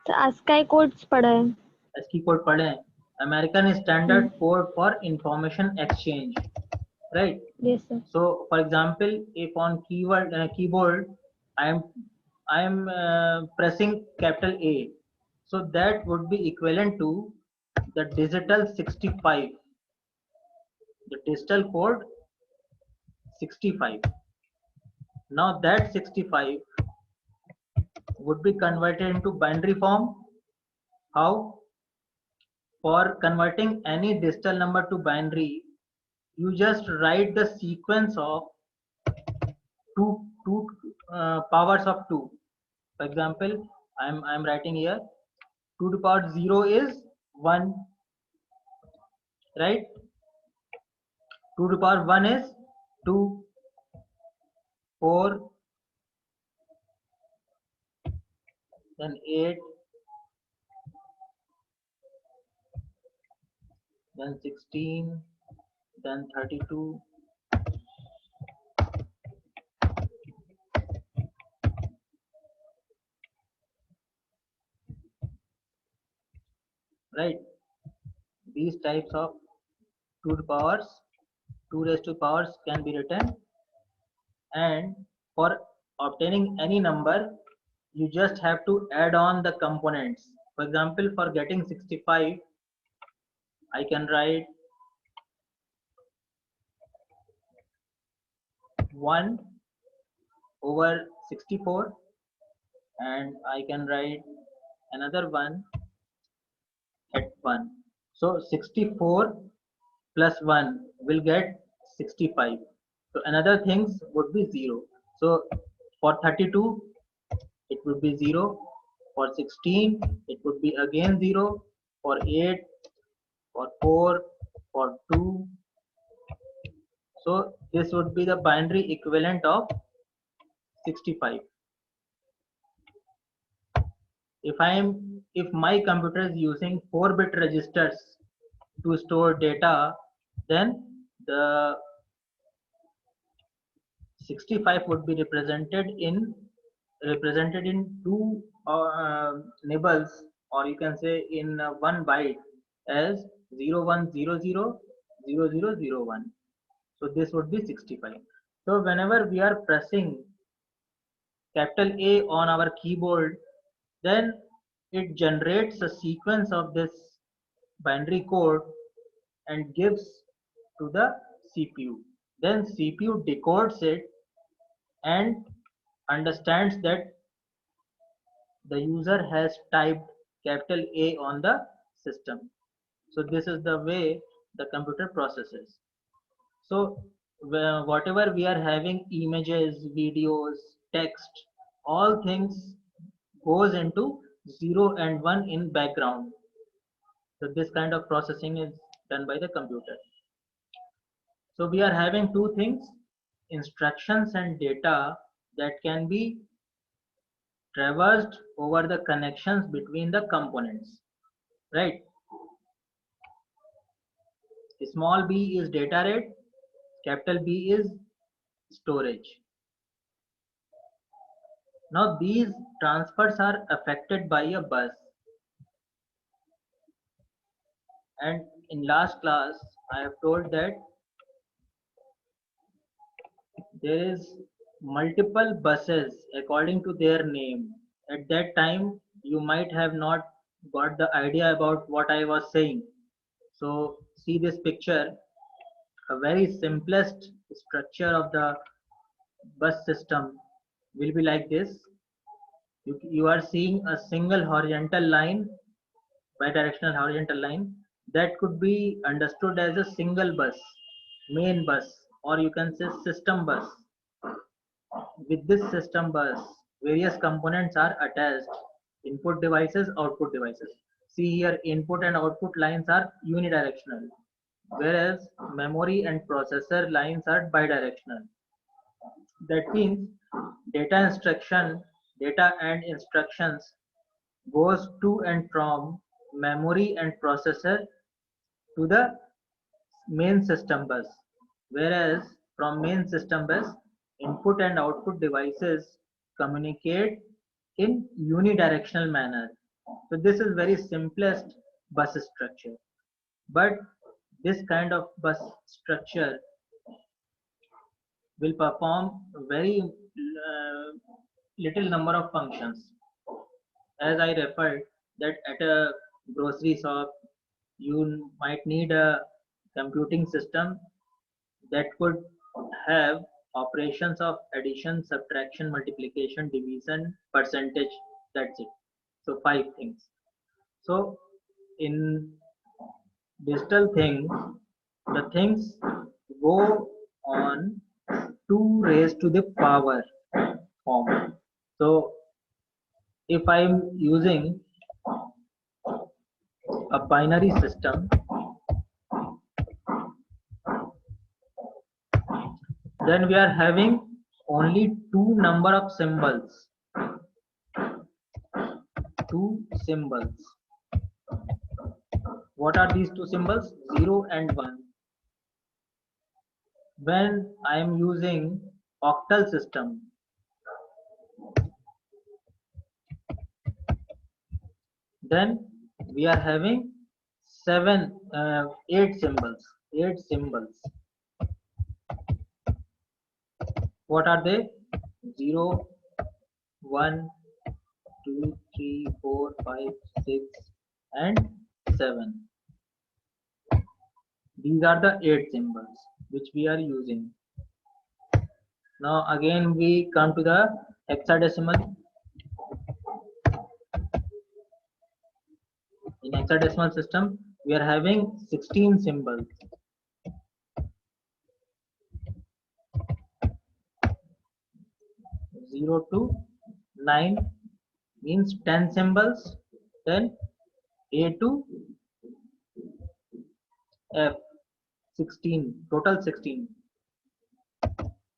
तो ASCII codes पढ़ा है। ASCII कोड पढ़े हैं, American standard code for information exchange, right? Yes sir. So for example, if on keyboard I am pressing capital A, so that would be equivalent to the digital 65, the digital code 65. Now that 65 would be converted into binary form. How? For converting any digital number to binary, you just write the sequence of two powers of 2. For example, I'm writing here 2 to the power 0 is 1, right? 2 to the power 1 is 2, 4, then 8, then 16, then 32. Right? These types of 2 to the powers, 2 raised to powers can be written, and for obtaining any number, you just have to add on the components. For example, for getting 65, I can write 1 over 64, and I can write another one at 1. So 64 plus 1 will get 65. So another things would be 0. So for 32, it would be 0. For 16, it would be again 0. For 8, for 4, for 2. So this would be the binary equivalent of 65. If my computer is using 4-bit registers to store data, then the 65 would be represented in two nibbles, or you can say in 1 byte as 01000001. So this would be 65. So whenever we are pressing capital A on our keyboard, then it generates a sequence of this binary code and gives to the CPU. Then CPU decodes it and understands that the user has typed capital A on the system. So this is the way the computer processes. So whatever we are having, images, videos, text, all things goes into 0 and 1 in background. So this kind of processing is done by the computer. So we are having two things, instructions and data that can be traversed over the connections between the components, right? Small b is data rate, capital B is storage. Now these transfers are affected by a bus, and in last class I have told that there is multiple buses according to their name. At that time you might have not got the idea about what I was saying. So see this picture, a very simplest structure of the bus system will be like this. You are seeing a single horizontal line, bidirectional horizontal line, that could be understood as a single bus, main bus, or you can say system bus. With this system bus, various components are attached: input devices, output devices. See here, input and output lines are unidirectional, whereas memory and processor lines are bidirectional. That means data and instructions goes to and from memory and processor to the main system bus, whereas from main system bus, input and output devices communicate in unidirectional manner. So this is very simplest bus structure, but this kind of bus structure will perform very little number of functions. As I referred that at a grocery shop, you might need a computing system that could have operations of addition, subtraction, multiplication, division, percentage. That's it. So five things. So in digital things, the things go on 2 raised to the power form. So if I'm using a binary system, then we are having only two number of symbols, two symbols. What are these two symbols? 0 and 1. When I am using octal system, then we are having eight symbols. Eight symbols. What are they? 0, 1, 2, 3, 4, 5, 6, and 7. These are the eight symbols which we are using. Now again we come to the hexadecimal. In hexadecimal system, we are having 16 symbols. 0 to 9 means 10 symbols. Then A to F 16, total 16.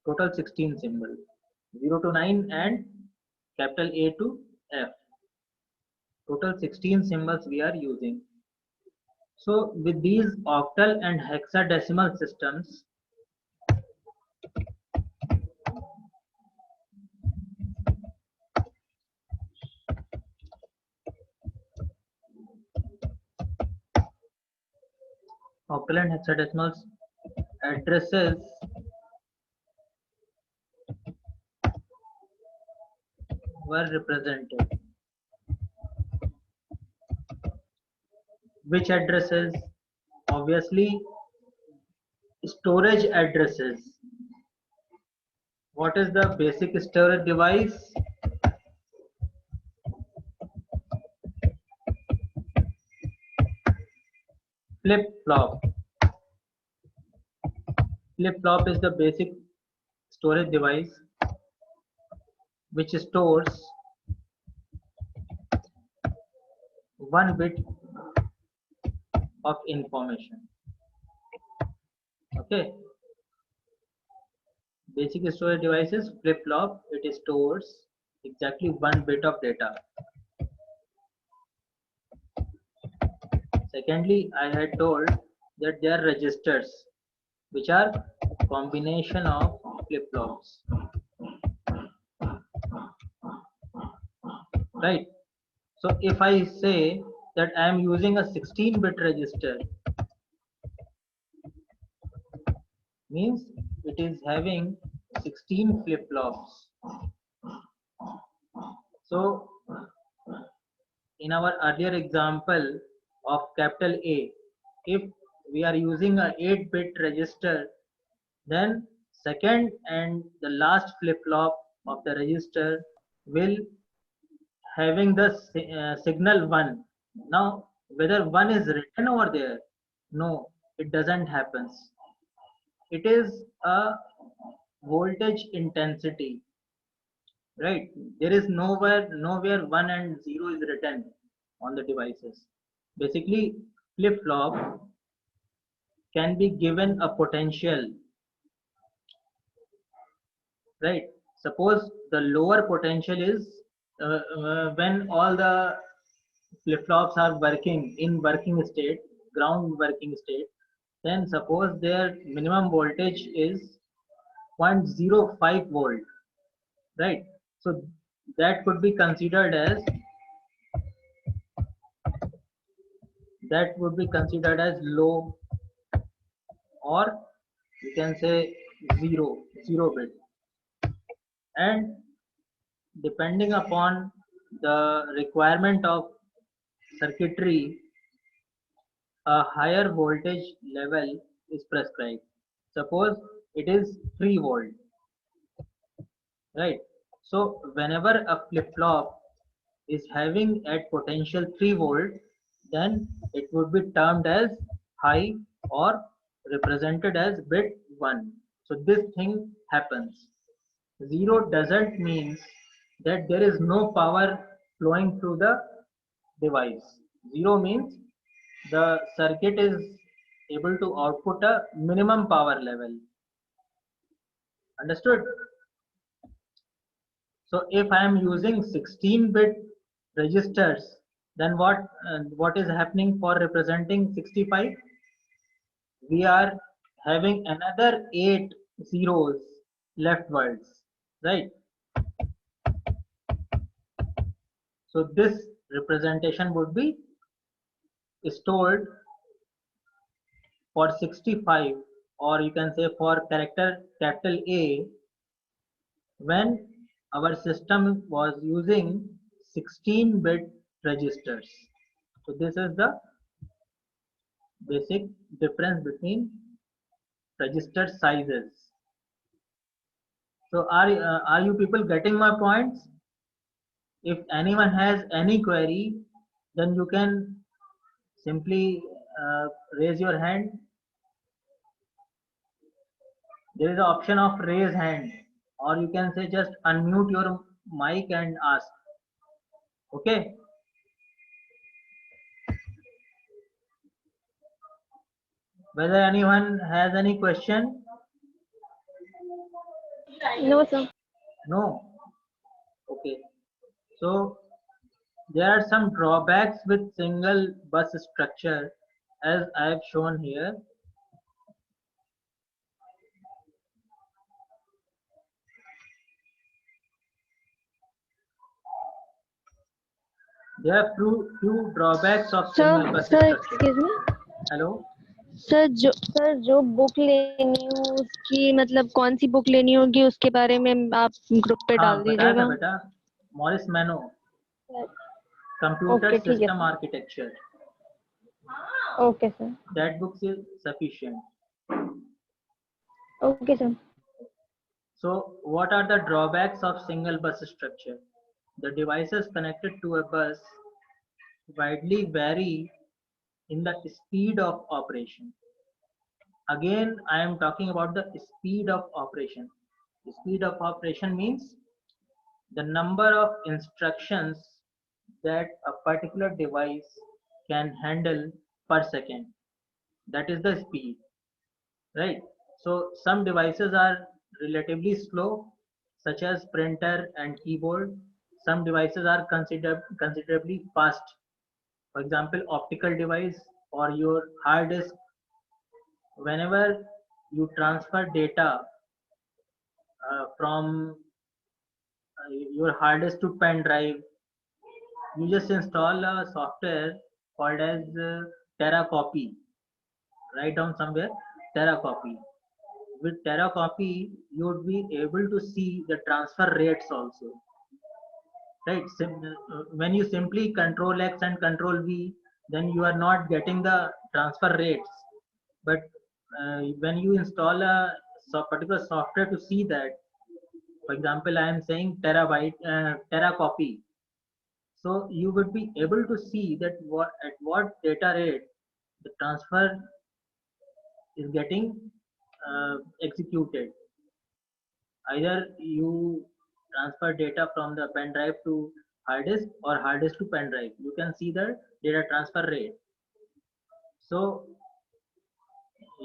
Total 16 symbols. 0 to 9 and capital A to F. Total 16 symbols we are using. So with these octal and hexadecimal systems, octal and hexadecimal addresses were represented. Which addresses? Obviously, storage addresses. What is the basic storage device? Flip-flop. Flip-flop is the basic storage device which stores 1 bit of information. Okay. Basic storage device is flip-flop. It stores exactly 1 bit of data. Secondly, I had told that there are registers which are combination of flip-flops. Right. So if I say that I am using a 16-bit register, means it is having 16 flip-flops. So in our earlier example of capital A, if we are using a 8-bit register, then second and the last flip-flop of the register will having the signal 1. Now whether 1 is written over there, no, it doesn't happen. It is a voltage intensity, right? There is nowhere 1 and 0 is written on the devices. Basically, flip-flop can be given a potential, right? Suppose the lower potential is when all the flip-flops are working in working state, ground working state, then suppose their minimum voltage is 0.05 volt, right? So that could be considered as that would be considered as low, or you can say zero bit. And depending upon the requirement of circuitry, a higher voltage level is prescribed. Suppose it is 3 volt, right? So whenever a flip flop is having at potential 3 volt, then it would be termed as high or represented as bit 1. So this thing happens. Zero doesn't mean that there is no power flowing through the device. Zero means the circuit is able to output a minimum power level. Understood? So if I am using 16-bit registers, then what is happening for representing 65? We are having another 8 zeros leftwards, right? So this representation would be stored for 65, or you can say for character capital A, when our system was using 16-bit registers. So this is the basic difference between register sizes. So are you people getting my points? If anyone has any query, then you can simply raise your hand. There is an option of raise hand, or you can say just unmute your mic and ask. Okay. Whether anyone has any question? No, sir. No. Okay. So there are some drawbacks with single bus structure, as I have shown here. There are few drawbacks of single bus Sir, structure. excuse me. Hello. Sir जो book लेनी हो उसकी मतलब कौन सी book लेनी होगी उसके बारे में आप ग्रुप पे हाँ डाल बताया था दीजिएगा. बेटा, मॉरिस मैनो, कंप्यूटर ओके ठीक है system sir. Architecture. Okay sir. That book is sufficient. Okay sir. So what are the drawbacks of single bus structure? The devices connected to a bus widely vary in the speed of operation. Again, I am talking about the speed of operation. The speed of operation means the number of instructions that a particular device can handle per second. That is the speed, right? So some devices are relatively slow, such as printer and keyboard. Some devices are considerably fast. For example, optical device or your hard disk. Whenever you transfer data from your hard disk to pen drive, you just install a software called as TerraCopy. Write down somewhere TerraCopy. With TerraCopy, you would be able to see the transfer rates also. Right? When you simply Control X and Control V, then you are not getting the transfer rates. But when you install a particular software to see that, for example, I am saying TerraCopy. So you would be able to see that at what data rate the transfer is getting executed. Either you transfer data from the pen drive to hard disk or hard disk to pen drive. You can see the data transfer rate. So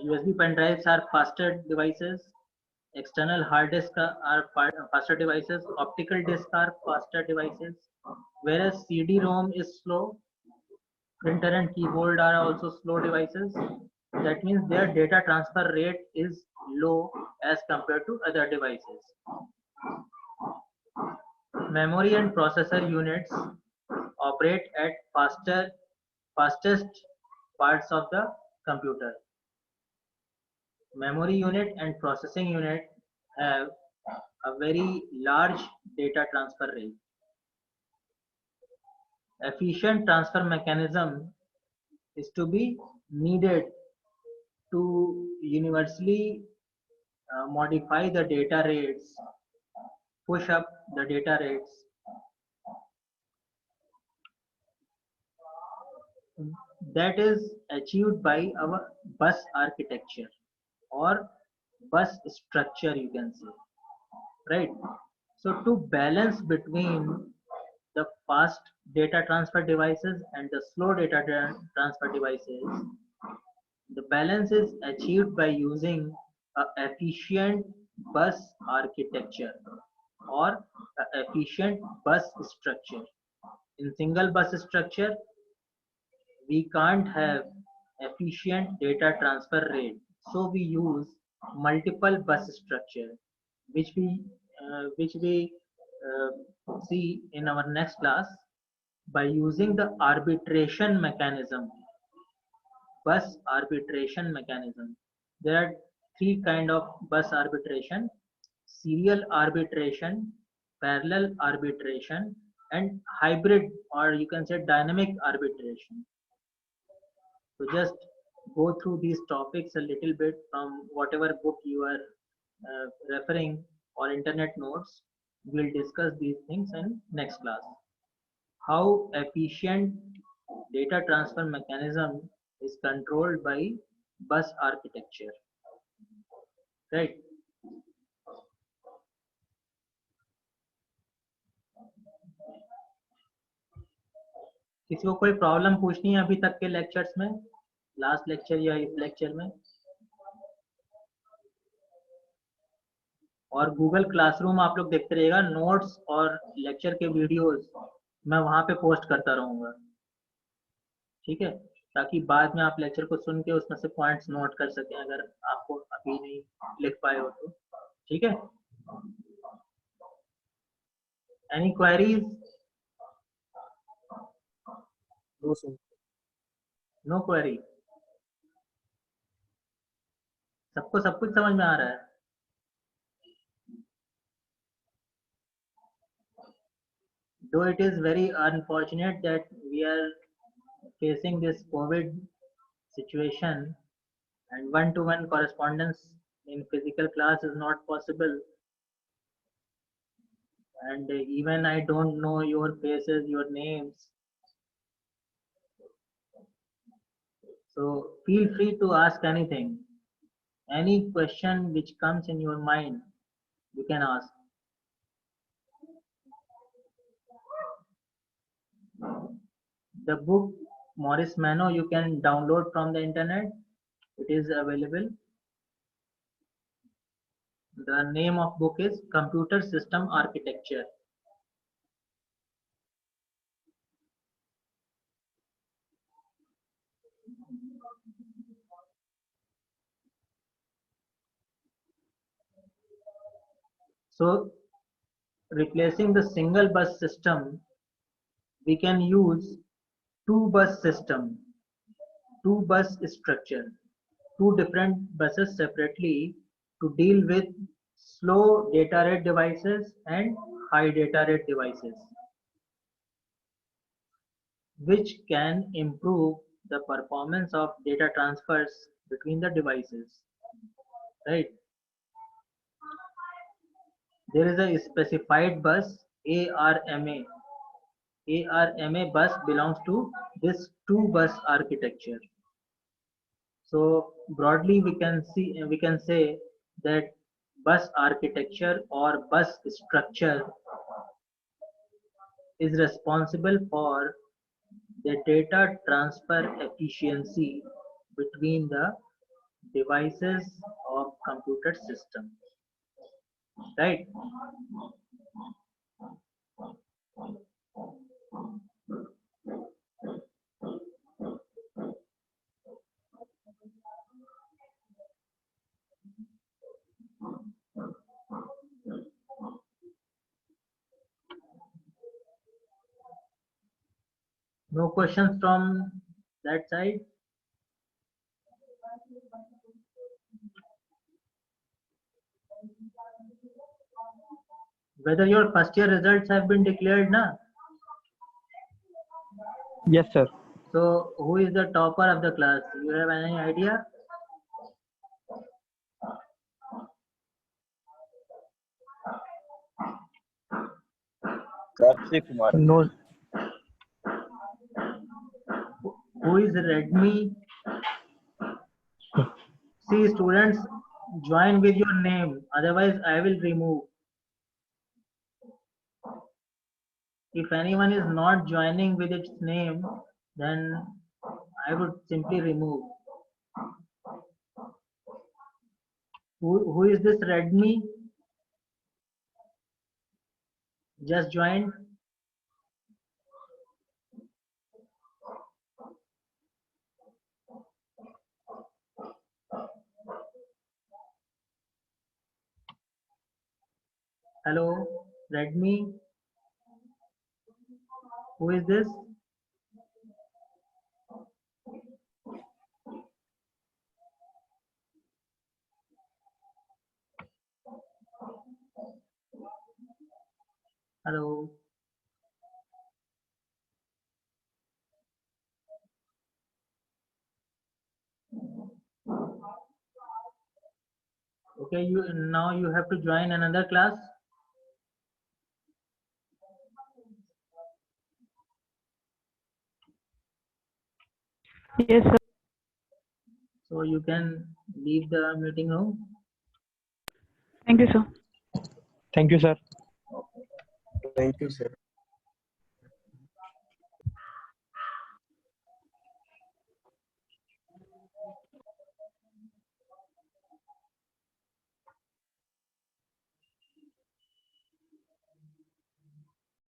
USB pen drives are faster devices. External hard disks are faster devices. Optical disks are faster devices. Whereas CD-ROM is slow. Printer and keyboard are also slow devices. That means their data transfer rate is low as compared to other devices. Memory and processor units operate at fastest parts of the computer. Memory unit and processing unit have a very large data transfer rate. Efficient transfer mechanism is to be needed to universally modify the data rates, push up the data rates. That is achieved by our bus architecture or bus structure, you can say, right? So to balance between the fast data transfer devices and the slow data transfer devices, the balance is achieved by using a efficient bus architecture or a efficient bus structure. In single bus structure, we can't have efficient data transfer rate, so we use multiple bus structure, which we see in our next class by using the arbitration mechanism. Bus arbitration mechanism. There are three kind of bus arbitration: serial arbitration, parallel arbitration, and hybrid, or you can say dynamic arbitration. So just go through these topics a little bit from whatever book you are referring or internet notes. We'll discuss these things in next class. How efficient data transfer mechanism is controlled by bus architecture, right? किसी को कोई problem पूछनी है अभी तक के lectures में, last lecture या इस लेक्चर में? और गूगल क्लासरूम आप लोग देखते रहिएगा, नोट्स और लेक्चर के वीडियोस मैं वहां पे पोस्ट करता रहूंगा, ठीक है, ताकि बाद में आप लेक्चर को सुन के उसमें से पॉइंट्स नोट कर सकें अगर आपको अभी नहीं लिख पाए हो तो, ठीक है। Any queries? No query? सबको सब कुछ समझ में आ रहा है? Though it is very unfortunate that we are facing this COVID situation and one-to-one correspondence in physical class is not possible, and even I don't know your faces, your names, so feel free to ask anything. Any question which comes in your mind, you can ask. The book Morris Mano you can download from the internet. It is available. The name of book is Computer System Architecture. So replacing the single bus system, we can use two bus system, two bus structure, two different buses separately to deal with slow data rate devices and high data rate devices, which can improve the performance of data transfers between the devices, right? There is a specified bus ARMA. ARMA bus belongs to this two bus architecture. So broadly we can say that bus architecture or bus structure is responsible for the data transfer efficiency between the devices of computer system, right? No questions from that side? Whether your first year results have been declared, na? Yes, sir. So who is the topper of the class? You have any idea? Sakshi Kumar. No. Who is Redmi? See, students, join with your name. Otherwise, I will remove. If anyone is not joining with its name, then I would simply remove. Who is this Redmi? Just joined. Hello, Redmi. Who is this? Hello. Okay, you have to join another class. Yes, sir. So you can leave the meeting room. Thank you, sir. Thank you, sir. Thank you, sir.